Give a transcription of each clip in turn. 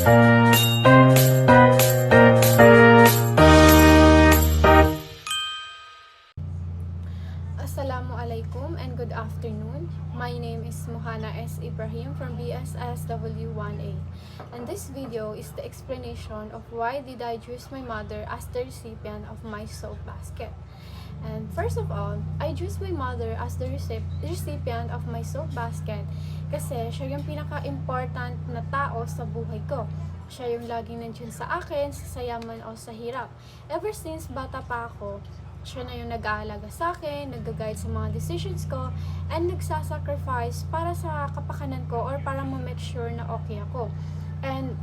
Assalamualaikum and good afternoon. My name is Mohana S. Ibrahim from BSSW1A, and this video is the explanation of why did I choose my mother as the recipient of my soap basket. And first of all, I choose my mother as the recipient of my soap basket kasi siya yung pinaka-important na tao sa buhay ko. Siya yung laging nandiyan sa akin, sa sayaman o sa hirap. Ever since bata pa ako, siya na yung nag-aalaga sa akin, nag-guide sa mga decisions ko, and nagsasacrifice para sa kapakanan ko or para ma-make sure na okay ako. And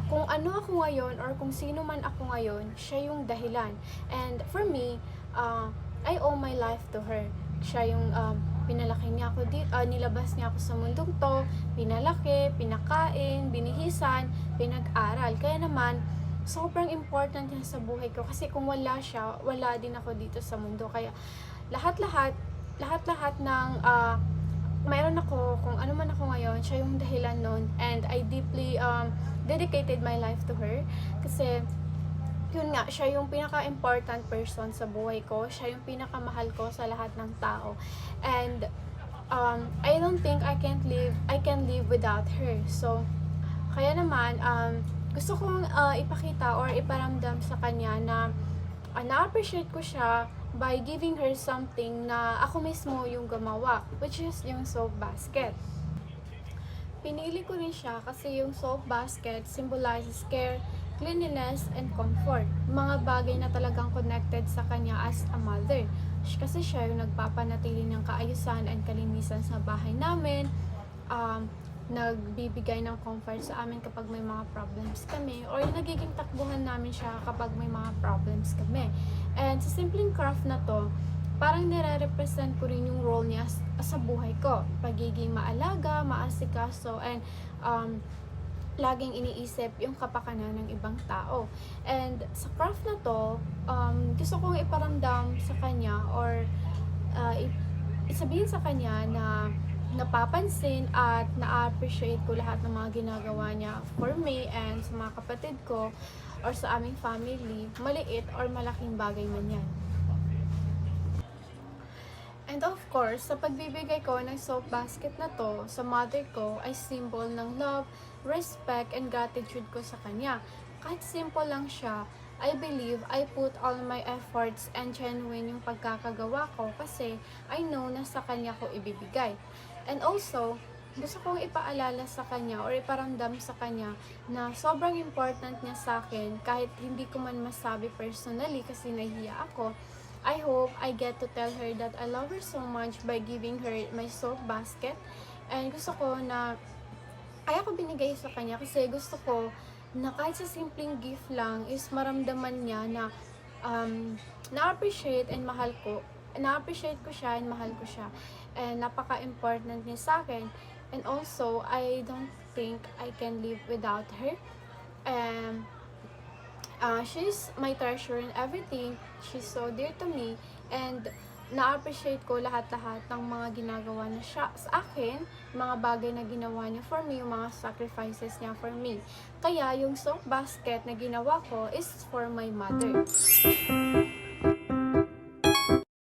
kung ano ako ngayon or kung sino man ako ngayon, siya yung dahilan. And for me, I owe my life to her. Siya yung pinalaki niya ako dito, nilabas niya ako sa mundong to, pinalaki, pinakain, binihisan, pinag-aral. Kaya naman, sobrang important niya sa buhay ko kasi kung wala siya, wala din ako dito sa mundo. Kaya lahat-lahat ng mayroon ako, kung ano man ako ngayon, siya yung dahilan nun. And I deeply dedicated my life to her kasi yun nga, siya yung pinaka-important person sa buhay ko. Siya yung pinakamahal ko sa lahat ng tao. And I don't think I can live without her. So kaya naman gusto kong ipakita or iparamdam sa kanya na na-appreciate ko siya by giving her something na ako mismo yung gumawa, which is yung soap basket. Pinili ko rin siya kasi yung soap basket symbolizes care, cleanliness, and comfort. Mga bagay na talagang connected sa kanya as a mother. Kasi siya yung nagpapanatili ng kaayusan and kalinisan sa bahay namin. Nagbibigay ng comfort sa amin kapag may mga problems kami or nagiging takbuhan namin siya kapag may mga problems kami. And sa simpleng craft na to, parang nire-represent ko rin yung role niya sa buhay ko. Pagiging maalaga, maasikaso, and laging iniisip yung kapakanan ng ibang tao. And sa craft na to, gusto kong iparamdam sa kanya or isabihin sa kanya na napapansin at na-appreciate ko lahat ng mga ginagawa niya for me and sa mga kapatid ko or sa aming family, maliit or malaking bagay man yan. And of course, sa pagbibigay ko ng soap basket na to sa mother ko ay symbol ng love, respect, and gratitude ko sa kanya. Kahit simple lang siya, I believe I put all my efforts and genuine yung pagkakagawa ko kasi I know na sa kanya ko ibibigay. And also, gusto kong ipaalala sa kanya or iparamdam sa kanya na sobrang important niya sa akin kahit hindi ko man masabi personally kasi nahihiya ako. I hope I get to tell her that I love her so much by giving her my soap basket. And gusto ko na kaya ko binigay sa kanya kasi gusto ko na kahit sa simpleng gift lang is maramdaman niya na na-appreciate and mahal ko. Na-appreciate ko siya and mahal ko siya. And napaka-important niya sa akin. And also, I don't think I can live without her. She's my treasure and everything. She's so dear to me. And na-appreciate ko lahat-lahat ng mga ginagawa niya siya sa akin, mga bagay na ginawa niya for me, yung mga sacrifices niya for me. Kaya yung soap basket na ginawa ko is for my mother.